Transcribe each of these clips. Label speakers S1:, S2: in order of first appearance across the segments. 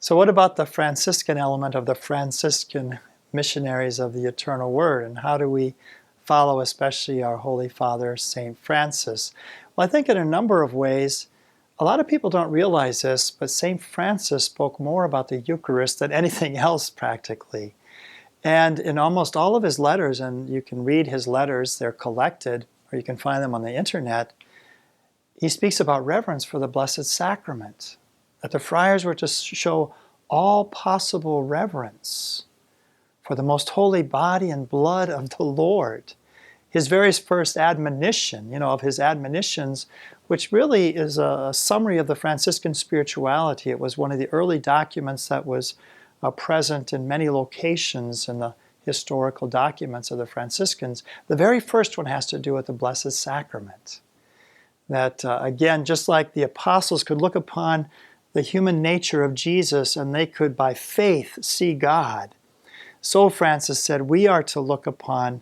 S1: So what about the Franciscan element of the Franciscan missionaries of the eternal word, and how do we follow especially our Holy Father, St. Francis? Well, I think in a number of ways, a lot of people don't realize this, but St. Francis spoke more about the Eucharist than anything else practically. And in almost all of his letters, and you can read his letters, they're collected, or you can find them on the internet, he speaks about reverence for the Blessed Sacrament, that the friars were to show all possible reverence for the most holy body and blood of the Lord. His very first admonition, of his admonitions, which really is a summary of the Franciscan spirituality. It was one of the early documents that was present in many locations in the historical documents of the Franciscans. The very first one has to do with the Blessed Sacrament. That, again, just like the apostles could look upon the human nature of Jesus and they could, by faith, see God, so Francis said we are to look upon,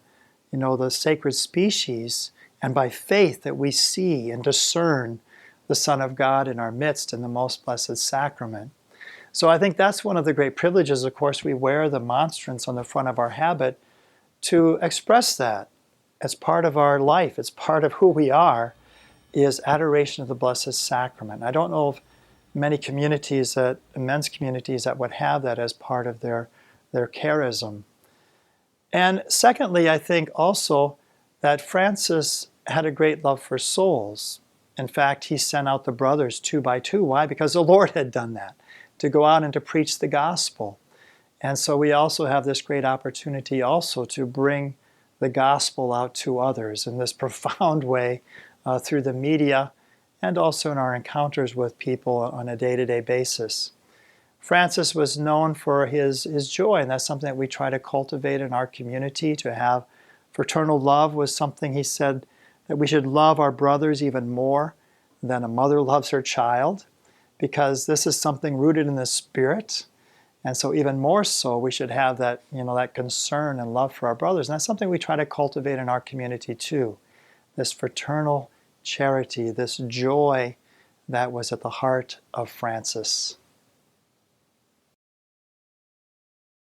S1: the sacred species, and by faith that we see and discern the Son of God in our midst in the most blessed sacrament. So I think that's one of the great privileges. Of course, we wear the monstrance on the front of our habit to express that. It's part of our life. It's part of who we are, is adoration of the Blessed Sacrament. I don't know of many communities, men's communities, that would have that as part of their charism. And secondly, I think also that Francis had a great love for souls. In fact, he sent out the brothers 2 by 2. Why? Because the Lord had done that, to go out and to preach the gospel. And so we also have this great opportunity also to bring the gospel out to others in this profound way through the media and also in our encounters with people on a day-to-day basis. Francis was known for his joy, and that's something that we try to cultivate in our community. To have fraternal love was something he said that we should love our brothers even more than a mother loves her child, because this is something rooted in the Spirit. And so even more so, we should have that, that concern and love for our brothers. And that's something we try to cultivate in our community too. This fraternal charity, this joy that was at the heart of Francis.